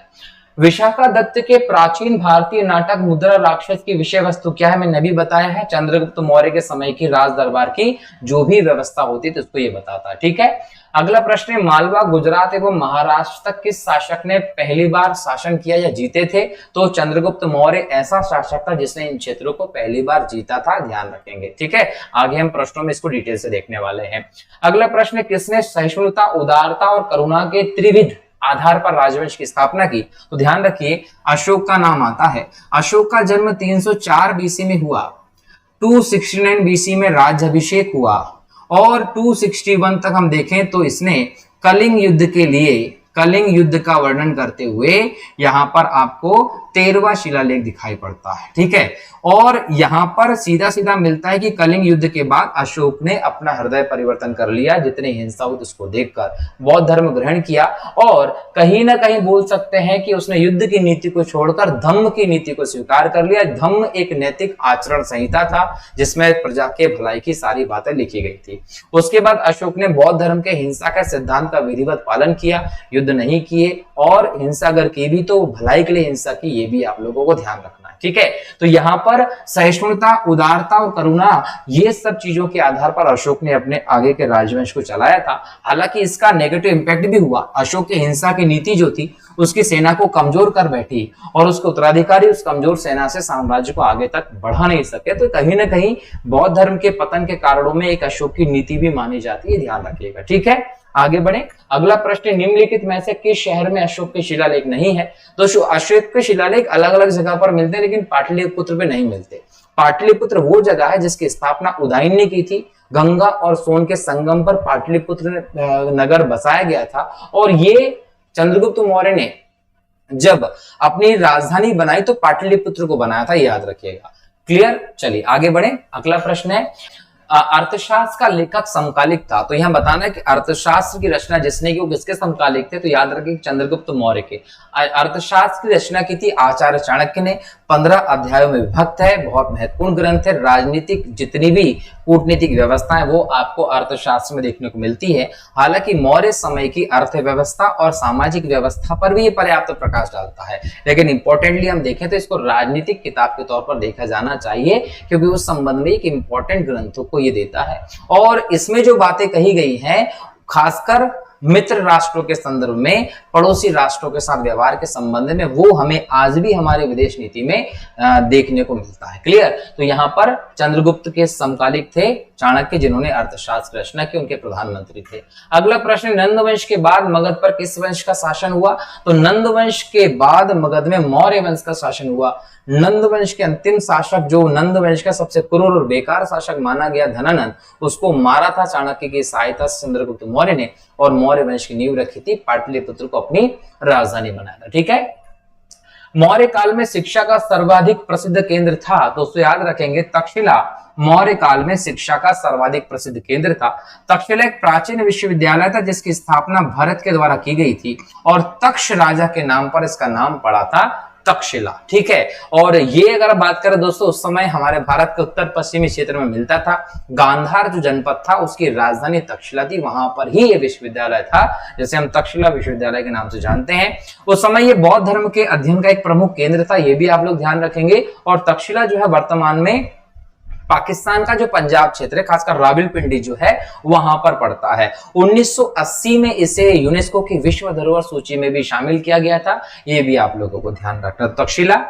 S1: विशाखा दत्त के प्राचीन भारतीय नाटक मुद्रा राक्षस की विषय वस्तु क्या है? मैंने अभी बताया है, चंद्रगुप्त मौर्य के समय की राज दरबार की जो भी व्यवस्था होती थी उसको ये बताता है। ठीक है, अगला प्रश्न है, मालवा, गुजरात एवं महाराष्ट्र तक किस शासक ने पहली बार शासन किया या जीते थे? तो चंद्रगुप्त मौर्य ऐसा शासक था जिसने इन क्षेत्रों को पहली बार जीता था। ध्यान रखेंगे। ठीक है, आगे हम प्रश्नों में इसको डिटेल से देखने वाले हैं। अगला प्रश्न है, किसने सहिष्णुता, उदारता और करुणा के त्रिविध आधार पर राजवंश की स्थापना की? तो ध्यान रखिए, अशोक का नाम आता है। अशोक का जन्म 304 बीसी में हुआ, 269 बीसी में राज्याभिषेक हुआ, और 261 तक हम देखें तो इसने कलिंग युद्ध के लिए, कलिंग युद्ध का वर्णन करते हुए यहां पर आपको 13वां शिलालेख दिखाई पड़ता है। ठीक है, और यहां पर सीधा सीधा मिलता है कि कलिंग युद्ध के बाद अशोक ने अपना हृदय परिवर्तन कर लिया, जितनी हिंसा हुई उसको देखकर बौद्ध धर्म ग्रहण किया, और कहीं ना कहीं बोल सकते हैं कि उसने युद्ध की नीति को छोड़कर धम्म की नीति को स्वीकार कर लिया। धम्म एक नैतिक आचरण संहिता था जिसमें प्रजा के भलाई की सारी बातें लिखी गई थी। उसके बाद अशोक ने बौद्ध धर्म के हिंसा के सिद्धांत का विधिवत पालन किया, युद्ध नहीं किए, और हिंसा अगर की भी तो भलाई के लिए हिंसा की, ये भी आप लोगों को ध्यान रखना है। ठीक है, तो यहां पर सहिष्णुता, उदारता और करुणा, ये सब चीजों के आधार पर अशोक ने अपने आगे के राजवंश को चलाया था। हालांकि इसका नेगेटिव इंपैक्ट भी हुआ। अशोक की हिंसा की नीति जो थी उसकी सेना को कमजोर कर बैठी, और उसके उत्तराधिकारी उस कमजोर सेना से साम्राज्य को आगे तक बढ़ा नहीं सके। तो कहीं ना कहीं बौद्ध धर्म के पतन के कारणों में एक अशोक की नीति भी मानी जाती है, ध्यान रखिएगा। ठीक है, आगे बढ़े। अगला प्रश्न, निम्नलिखित में से किस शहर में अशोक के शिलालेख नहीं है? दोस्तों अशोक के शिलालेख अलग अलग जगह पर मिलते हैं, लेकिन पाटलिपुत्र पे नहीं मिलते। पाटलिपुत्र वो जगह है जिसकी स्थापना उदयन ने की थी। गंगा और सोन के संगम पर पाटलिपुत्र नगर बसाया गया था, और ये चंद्रगुप्त मौर्य ने जब अपनी राजधानी बनाई तो पाटलिपुत्र को बनाया था, याद रखिएगा। क्लियर? चलिए आगे बढ़े। अगला प्रश्न है, अर्थशास्त्र का लेखक समकालिक था, तो यहाँ बताना है कि अर्थशास्त्र की रचना जिसने की वो किसके समकालिक थे, तो याद रखिए चंद्रगुप्त मौर्य के। अर्थशास्त्र की रचना की थी आचार्य चाणक्य ने। 15 अध्यायों में विभक्त है, बहुत महत्वपूर्ण ग्रंथ है। राजनीतिक जितनी भी कूटनीतिक व्यवस्था है वो आपको अर्थशास्त्र में देखने को मिलती है। हालांकि मौर्य समय की अर्थव्यवस्था और सामाजिक व्यवस्था पर भी ये पर्याप्त प्रकाश डालता है, लेकिन इंपॉर्टेंटली हम देखें तो इसको राजनीतिक किताब के तौर पर देखा जाना चाहिए, क्योंकि उस संबंध में एक इंपॉर्टेंट ग्रंथों को ये देता है। और इसमें जो बातें कही गई हैं, खासकर मित्र राष्ट्रों के संदर्भ में, पड़ोसी राष्ट्रों के साथ व्यवहार के संबंध में, वो हमें आज भी हमारे विदेश नीति में देखने को मिलता है। क्लियर? तो यहाँ पर चंद्रगुप्त के समकालिक थे चाणक्य, जिन्होंने अर्थशास्त्र रचना की, उनके प्रधानमंत्री थे। अगला प्रश्न, नंद वंश के बाद मगध पर किस वंश का शासन हुआ? तो नंद वंश के बाद मगध में मौर्य वंश का शासन हुआ। नंद वंश के अंतिम शासक, जो नंद वंश का सबसे क्रूर और बेकार शासक माना गया धनानंद, उसको मारा था चाणक्य की सहायता से चंद्रगुप्त मौर्य ने, और मौर्य वंश की नींव रखी थी, पाटलिपुत्र को अपनी राजधानी बनाया था। ठीक है। मौर्य काल में शिक्षा का सर्वाधिक प्रसिद्ध केंद्र था, तो उसको याद रखेंगे तक्षशिला मौर्य काल में शिक्षा का सर्वाधिक प्रसिद्ध केंद्र था। तक्षशिला एक प्राचीन विश्वविद्यालय था जिसकी स्थापना भरत के द्वारा की गई थी, और तक्ष राजा के नाम पर इसका नाम पड़ा था तक्षशिला। ठीक है। और ये अगर बात करें दोस्तों, उस समय हमारे भारत के उत्तर पश्चिमी क्षेत्र में मिलता था। गांधार जो जनपद था उसकी राजधानी तक्षशिला थी, वहां पर ही ये विश्वविद्यालय था, जैसे हम तक्षशिला विश्वविद्यालय के नाम से जानते हैं। उस समय ये बौद्ध धर्म के अध्ययन का एक प्रमुख केंद्र था, ये भी आप लोग ध्यान रखेंगे। और तक्षशिला जो है वर्तमान में पाकिस्तान का जो पंजाब क्षेत्र है, खासकर रावलपिंडी जो है, वहां पर पड़ता है। 1980 में इसे यूनेस्को की विश्व धरोहर सूची में भी शामिल किया गया था, ये भी आप लोगों को ध्यान रखना। तक्षशिला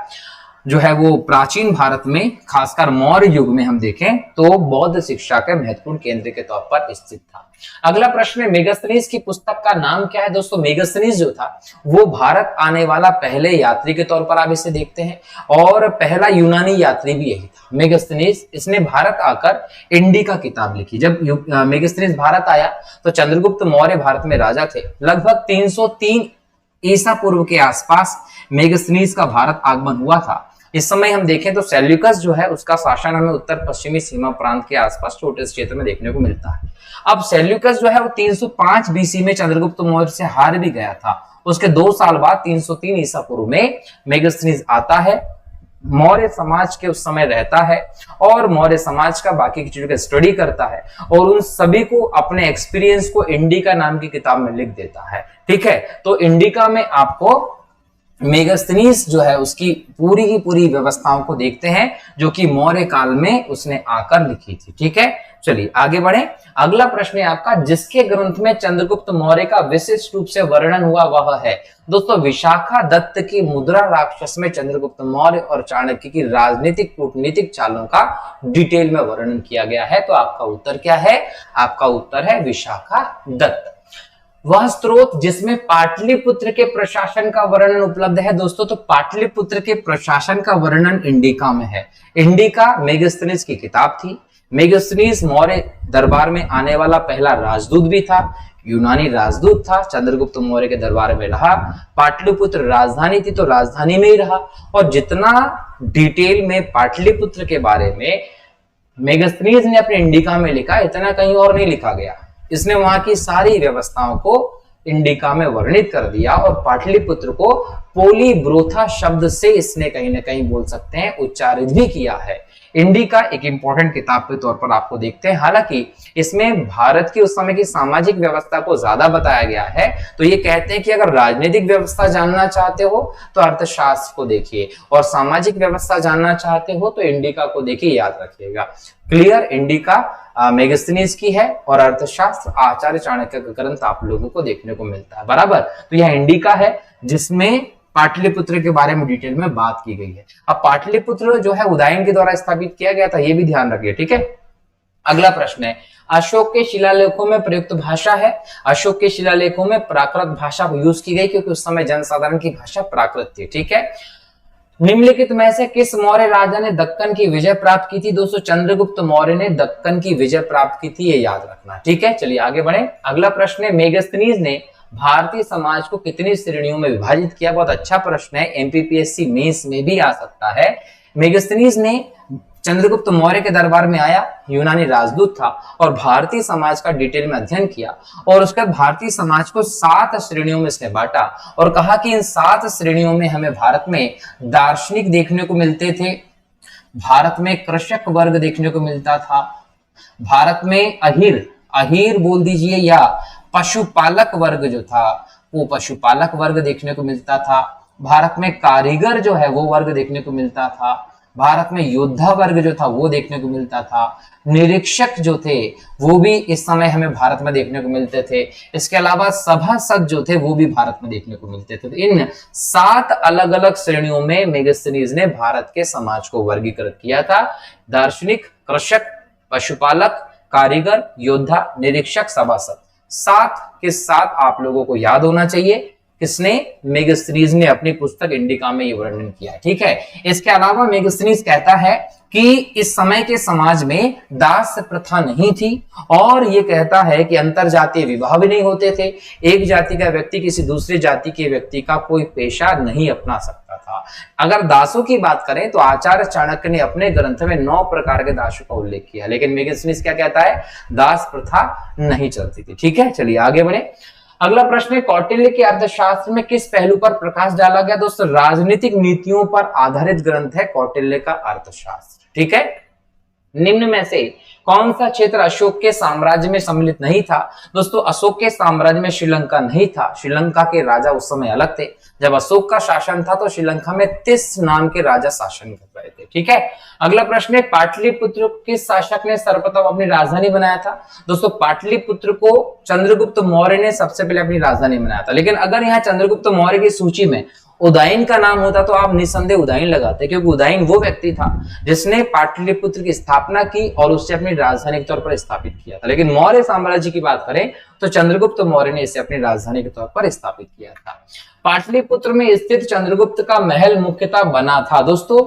S1: जो है वो प्राचीन भारत में, खासकर मौर्य युग में हम देखें तो बौद्ध शिक्षा के महत्वपूर्ण केंद्र के तौर पर स्थित था। अगला प्रश्न है, मेगास्थनीज की पुस्तक का नाम क्या है? दोस्तों मेगास्थनीज जो था वो भारत आने वाला पहले यात्री के तौर पर आप इसे देखते हैं, और पहला यूनानी यात्री भी यही था मेगास्थनीज। इसने भारत आकर इंडिका किताब लिखी। जब मेगास्थनीज भारत आया तो चंद्रगुप्त मौर्य भारत में राजा थे। लगभग 303 ईसा पूर्व के आसपास मेगास्थनीज का भारत आगमन हुआ था। इस समय हम देखें तो सेल्यूकस जो है उसका शासन हमें उत्तर पश्चिमी सीमा प्रांत के आसपास छोटे क्षेत्र में देखने को मिलता है। अब सेल्यूकस जो है वो 305 बीसी में चंद्रगुप्त मौर्य से हार भी गया था। उसके 2 साल बाद 303 ईसा पूर्व में मेगास्थनीज आता है, मौर्य समाज के उस समय रहता है, और मौर्य समाज का बाकी की चीजों का स्टडी करता है, और उन सभी को अपने एक्सपीरियंस को इंडिका नाम की किताब में लिख देता है। ठीक है। तो इंडिका में आपको मेगास्थनीज जो है उसकी पूरी की पूरी व्यवस्थाओं को देखते हैं, जो कि मौर्य काल में उसने आकर लिखी थी। ठीक है। चलिए आगे बढ़े। अगला प्रश्न है आपका, जिसके ग्रंथ में चंद्रगुप्त मौर्य का विशिष्ट रूप से वर्णन हुआ वह है? दोस्तों विशाखा दत्त की मुद्रा राक्षस में चंद्रगुप्त मौर्य और चाणक्य की राजनीतिक कूटनीतिक चालों का डिटेल में वर्णन किया गया है। तो आपका उत्तर क्या है? आपका उत्तर है विशाखा दत्त। वह स्रोत जिसमें पाटलिपुत्र के प्रशासन का वर्णन उपलब्ध है दोस्तों, तो पाटलिपुत्र के प्रशासन का वर्णन इंडिका में है। इंडिका मेगास्थनीज की किताब थी। मेगास्थनीज मौर्य दरबार में आने वाला पहला राजदूत भी था, यूनानी राजदूत था, चंद्रगुप्त मौर्य के दरबार में रहा। पाटलिपुत्र राजधानी थी तो राजधानी में ही रहा, और जितना डिटेल में पाटलिपुत्र के बारे में मेगास्थनीज ने अपने इंडिका में लिखा, इतना कहीं और नहीं लिखा गया। इसने वहां की सारी व्यवस्थाओं को इंडिका में वर्णित कर दिया, और पाटलिपुत्र को पोलीब्रोथा शब्द से इसने कहीं ना कहीं बोल सकते हैं उच्चारित भी किया है। इंडिका एक इंपॉर्टेंट किताब के तौर पर आपको देखते हैं। हालांकि इसमें भारत की उस समय की सामाजिक व्यवस्था को ज्यादा बताया गया है। तो ये कहते हैं कि अगर राजनीतिक व्यवस्था जानना चाहते हो तो अर्थशास्त्र को देखिए, और सामाजिक व्यवस्था जानना चाहते हो तो इंडिका को देखिए, याद रखिएगा। क्लियर? इंडिका मेगास्थनीज की है, और अर्थशास्त्र आचार्य चाणक्य का ग्रंथ आप लोगों को देखने को मिलता है। बराबर? तो यह इंडिका है जिसमें पाटलिपुत्र के बारे में डिटेल में बात की गई है। अब पाटलिपुत्र जो है उदयन के द्वारा स्थापित किया गया था, ये भी ध्यान रखिए। ठीक है। अगला प्रश्न है, अशोक के शिलालेखों में प्रयुक्त भाषा है? अशोक के शिलालेखों में प्राकृत भाषा यूज की गई, क्योंकि उस समय जनसाधारण की भाषा प्राकृत थी। ठीक है। निम्नलिखित में से किस मौर्य राजा ने दक्कन की विजय प्राप्त की थी? दोस्तों चंद्रगुप्त मौर्य ने दक्कन की विजय प्राप्त की थी, ये याद रखना। ठीक है। चलिए आगे बढ़े। अगला प्रश्न है, मेगास्थनीज ने भारतीय समाज को कितनी श्रेणियों में विभाजित किया? बहुत अच्छा प्रश्न है, एमपीपीएससी मेंस में भी आ सकता है। मेगास्थनीज ने चंद्रगुप्त मौर्य के दरबार में आया, यूनानी राजदूत था और भारतीय समाज का डिटेल में अध्ययन किया और उसके बाद भारतीय समाज को 7 श्रेणियों में इसने बांटा और कहा कि इन 7 श्रेणियों में हमें भारत में दार्शनिक देखने को मिलते थे, भारत में कृषक वर्ग देखने को मिलता था, भारत में अहीर बोल दीजिए या पशुपालक वर्ग जो था वो पशुपालक वर्ग देखने को मिलता था, भारत में कारीगर जो है वो वर्ग देखने को मिलता था, भारत में योद्धा वर्ग जो था वो देखने को मिलता था, निरीक्षक जो थे वो भी इस समय हमें भारत में देखने को मिलते थे, इसके अलावा सभासद जो थे वो भी भारत में देखने को मिलते थे। तो इन 7 अलग अलग श्रेणियों में मेगास्थनीज ने भारत के समाज को वर्गीकृत किया था। दार्शनिक, कृषक, पशुपालक, कारीगर, योद्धा, निरीक्षक, सभासद, 7 के 7 आप लोगों को याद होना चाहिए। किसने? मेगास्थनीज ने अपनी पुस्तक इंडिका में ये वर्णन किया है। ठीक है, इसके अलावा मेगास्थनीज कहता है कि इस समय के समाज में दास प्रथा नहीं थी और ये कहता है कि अंतर जातीय विवाह भी नहीं होते थे, एक जाति का व्यक्ति किसी दूसरे जाति के व्यक्ति का कोई पेशा नहीं अपना सकता था। अगर दासों की बात करें तो आचार्य चाणक्य ने अपने ग्रंथ में 9 प्रकार के दासों का उल्लेख किया, लेकिन मेगास्थनीज क्या कहता है? दास प्रथा नहीं चलती थी। ठीक है, चलिए आगे बढ़े। अगला प्रश्न है, कौटिल्य के अर्थशास्त्र में किस पहलू पर प्रकाश डाला गया? दोस्तों, राजनीतिक नीतियों पर आधारित ग्रंथ है कौटिल्य का अर्थशास्त्र। ठीक है, निम्न में से कौन सा क्षेत्र अशोक के साम्राज्य में सम्मिलित नहीं था? दोस्तों, अशोक के साम्राज्य में श्रीलंका नहीं था, श्रीलंका के राजा उस समय अलग थे। जब अशोक का शासन था तो श्रीलंका में 30 नाम के राजा शासन कर रहे थे। ठीक है, अगला प्रश्न है, पाटलिपुत्र किस शासक ने सर्वप्रथम अपनी राजधानी बनाया था? दोस्तों, पाटलिपुत्र को चंद्रगुप्त मौर्य ने सबसे पहले अपनी राजधानी बनाया था, लेकिन अगर यहाँ चंद्रगुप्त मौर्य की सूची में उदयन का नाम होता तो आप निसंदेह उदयन लगाते, क्योंकि उदयन वो व्यक्ति था जिसने पाटलिपुत्र की स्थापना की और उससे अपनी राजधानी के तौर पर स्थापित किया था। लेकिन मौर्य साम्राज्य की बात करें तो चंद्रगुप्त मौर्य ने इसे अपनी राजधानी के तौर पर स्थापित किया था। पाटलिपुत्र में स्थित चंद्रगुप्त का महल मुख्यतः बना था। दोस्तों,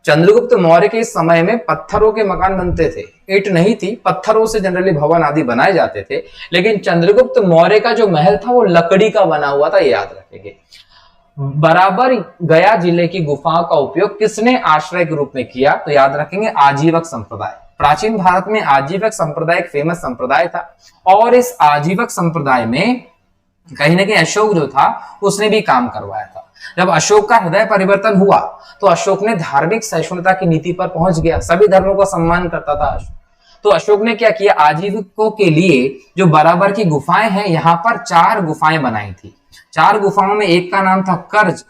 S1: चंद्रगुप्त मौर्य के समय में पत्थरों के मकान बनते थे, ईंट नहीं थी, पत्थरों से जनरली भवन आदि बनाए जाते थे, लेकिन चंद्रगुप्त मौर्य का जो महल था वो लकड़ी का बना हुआ था, याद रखेंगे। बराबर गया जिले की गुफाओं का उपयोग किसने आश्रय के रूप में किया? तो याद रखेंगे आजीवक संप्रदाय। प्राचीन भारत में आजीवक संप्रदाय एक फेमस संप्रदाय था और इस आजीवक संप्रदाय में कहीं ना कहीं अशोक जो था उसने भी काम करवाया था। जब अशोक का हृदय परिवर्तन हुआ तो अशोक ने धार्मिक सहिष्णुता की नीति पर पहुंच गया, सभी धर्मों का सम्मान करता था अशोक। तो अशोक ने क्या किया? आजीविकों के लिए जो बराबर की गुफाएं हैं, यहां पर 4 गुफाएं बनाई थी। 4 गुफाओं में एक का नाम था कर्ज,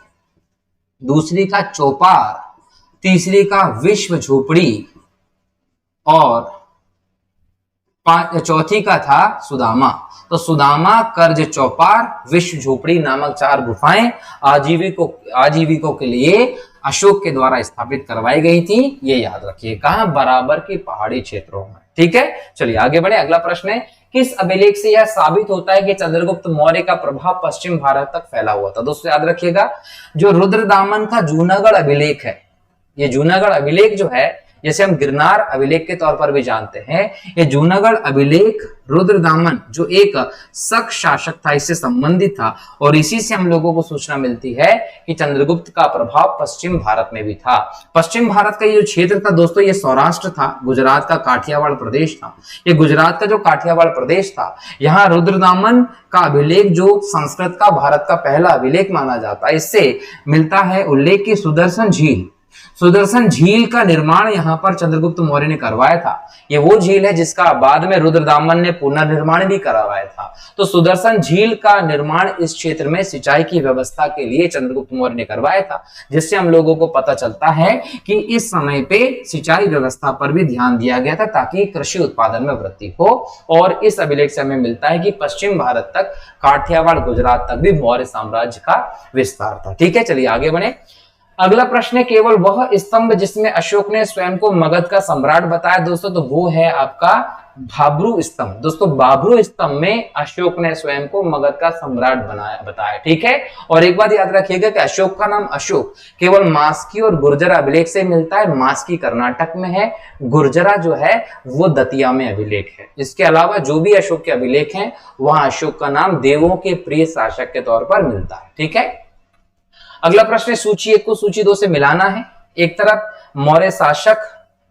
S1: दूसरी का चौपार, तीसरी का विश्व झोपड़ी और चौथी का था सुदामा। तो सुदामा, कर्ज, चौपार, विश्व झोपड़ी नामक 4 गुफाएं आजीविकों के लिए अशोक के द्वारा स्थापित करवाई गई थी। ये याद रखिए, कहां? बराबर के पहाड़ी क्षेत्रों में। ठीक है, चलिए आगे बढ़े। अगला प्रश्न है, किस अभिलेख से यह साबित होता है कि चंद्रगुप्त मौर्य का प्रभाव पश्चिम भारत तक फैला हुआ था? दोस्तों, याद रखिएगा, जो रुद्रदामन का जूनागढ़ अभिलेख है, ये जूनागढ़ अभिलेख जो है, जैसे हम गिरनार अभिलेख के तौर पर भी जानते हैं, ये जूनागढ़ अभिलेख रुद्रदामन जो एक शक शासक था इससे संबंधित था और इसी से हम लोगों को सूचना मिलती है कि चंद्रगुप्त का प्रभाव पश्चिम भारत में भी था। पश्चिम भारत का ये जो क्षेत्र था दोस्तों, ये सौराष्ट्र था, गुजरात का काठियावाड़ प्रदेश था। ये गुजरात का जो काठियावाड़ प्रदेश था, यहाँ रुद्रदामन का अभिलेख जो संस्कृत का भारत का पहला अभिलेख माना जाता है, इससे मिलता है उल्लेख की सुदर्शन झील का निर्माण यहाँ पर चंद्रगुप्त मौर्य ने करवाया था। ये वो झील है जिसका बाद में रुद्रदामन ने पुनर्निर्माण भी करवाया था। तो सुदर्शन झील का निर्माण इस क्षेत्र में सिंचाई की व्यवस्था के लिए चंद्रगुप्त मौर्य ने करवाया था, जिससे हम लोगों को पता चलता है कि इस समय पे सिंचाई व्यवस्था पर भी ध्यान दिया गया था ताकि कृषि उत्पादन में वृद्धि हो। और इस अभिलेख से हमें मिलता है कि पश्चिम भारत तक, काठियावाड़, गुजरात तक भी मौर्य साम्राज्य का विस्तार था। ठीक है, चलिए आगे बढ़े। अगला प्रश्न है, केवल वह स्तंभ जिसमें अशोक ने स्वयं को मगध का सम्राट बताया दोस्तों, तो वो है आपका भाब्रू स्तंभ। दोस्तों, भाब्रू स्तंभ में अशोक ने स्वयं को मगध का सम्राट बताया। ठीक है, और एक बात याद रखिएगा कि अशोक का नाम अशोक केवल मास्की और गुर्जर अभिलेख से मिलता है। मास्की कर्नाटक में है, गुर्जरा जो है वो दतिया में अभिलेख है। इसके अलावा जो भी अशोक के अभिलेख हैं वहां अशोक का नाम देवों के प्रिय शासक के तौर पर मिलता है। ठीक है, अगला प्रश्न है, सूची 1 को सूची 2 से मिलाना है। एक तरफ मौर्य शासक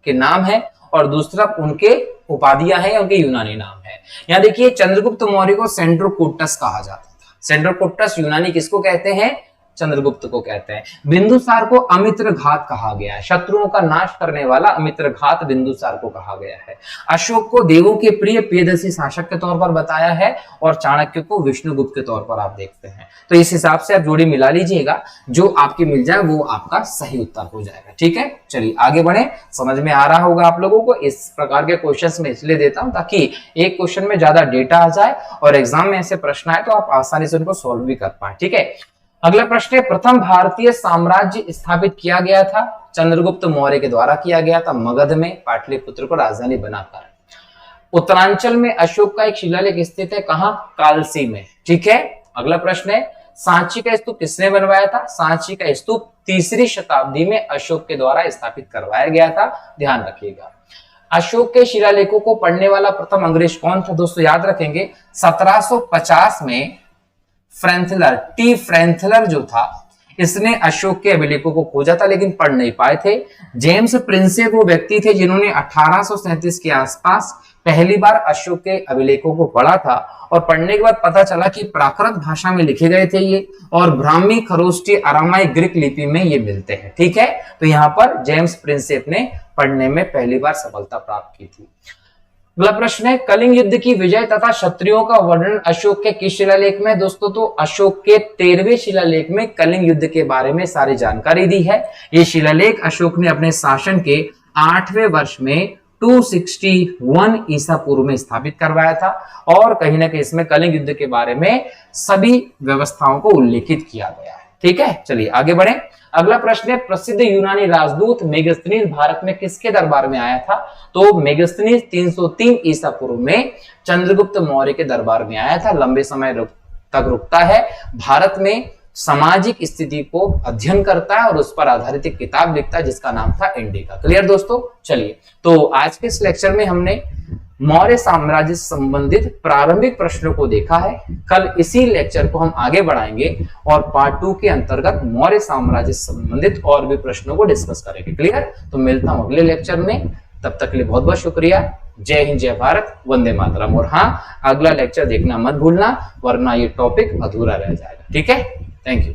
S1: के नाम है और दूसरा उनके उपाधियां हैं, उनके यूनानी नाम है। यहाँ देखिए चंद्रगुप्त मौर्य को सेंड्रोकुट्टस कहा जाता था। सेंड्रोकुट्टस यूनानी किसको कहते हैं? चंद्रगुप्त को कहते हैं। बिंदुसार को अमित्र घात कहा गया है, शत्रुओं का नाश करने वाला अमित्र घात बिंदुसार को कहा गया है। अशोक को देवों के प्रिय पेदसी शासक के तौर पर बताया है और चाणक्य को विष्णुगुप्त के तौर पर आप देखते हैं। तो इस हिसाब से आप जोड़ी मिला लीजिएगा, जो आपकी मिल जाए वो आपका सही उत्तर हो जाएगा। ठीक है, चलिए आगे बढ़े। समझ में आ रहा होगा आप लोगों को। इस प्रकार के क्वेश्चंस में इसलिए देता हूं ताकि एक क्वेश्चन में ज्यादा डेटा आ जाए और एग्जाम में ऐसे प्रश्न आए तो आप आसानी से उनको सोल्व भी कर पाए। ठीक है, अगला प्रश्न है, प्रथम भारतीय साम्राज्य स्थापित किया गया था चंद्रगुप्त मौर्य के द्वारा किया गया था मगध में, पाटलिपुत्र को राजधानी बनाकर। उत्तरांचल में अशोक का एक शिलालेख स्थित है, कहां? कालसी में। ठीक है, अगला प्रश्न है, सांची का स्तूप किसने बनवाया था? सांची का स्तूप 3री शताब्दी में अशोक के द्वारा स्थापित करवाया गया था, ध्यान रखिएगा। अशोक के शिलालेखों को पढ़ने वाला प्रथम अंग्रेज कौन था? दोस्तों याद रखेंगे 1750 में फ्रेंथलर, टी फ्रेंथलर जो था, इसने अशोक के अभिलेखों को खोजा था लेकिन पढ़ नहीं पाए थे। जेम्स प्रिंसेप वो व्यक्ति थे जिन्होंने 1837 के आसपास पहली बार अशोक के अभिलेखों को पढ़ा था और पढ़ने के बाद पता चला कि प्राकृत भाषा में लिखे गए थे ये और ब्राह्मी, खरोष्टी, अरामाई, ग्रीक लिपि में ये मिलते हैं। ठीक है, तो यहाँ पर जेम्स प्रिंसेप ने पढ़ने में पहली बार सफलता प्राप्त की थी। अगला प्रश्न है, कलिंग युद्ध की विजय तथा क्षत्रियों का वर्णन अशोक के किस शिलालेख में? दोस्तों तो अशोक के 13वें शिलालेख में कलिंग युद्ध के बारे में सारी जानकारी दी है। ये शिलालेख अशोक ने अपने शासन के 8वें वर्ष में 261 ईसा पूर्व में स्थापित करवाया था और कहीं ना कहीं इसमें कलिंग युद्ध के बारे में सभी व्यवस्थाओं को उल्लेखित किया गया है। ठीक है, चलिए आगे बढ़े। अगला प्रश्न है, प्रसिद्ध यूनानी राजदूत मेगास्थनीज भारत में किसके दरबार में आया था? तो मेगास्थनीज 303 ईसा पूर्व में चंद्रगुप्त मौर्य के दरबार में आया था। लंबे समय तक रुकता है, भारत में सामाजिक स्थिति को अध्ययन करता है और उस पर आधारित एक किताब लिखता है जिसका नाम था इंडिका। क्लियर दोस्तों? चलिए, तो आज के इस लेक्चर में हमने मौर्य साम्राज्य से संबंधित प्रारंभिक प्रश्नों को देखा है। कल इसी लेक्चर को हम आगे बढ़ाएंगे और पार्ट 2 के अंतर्गत मौर्य साम्राज्य से संबंधित और भी प्रश्नों को डिस्कस करेंगे। क्लियर? तो मिलता हूं अगले लेक्चर में, तब तक के लिए बहुत बहुत शुक्रिया। जय हिंद, जय भारत, वंदे मातरम। और हाँ, अगला लेक्चर देखना मत भूलना वरना ये टॉपिक अधूरा रह जाएगा। ठीक है, थैंक यू।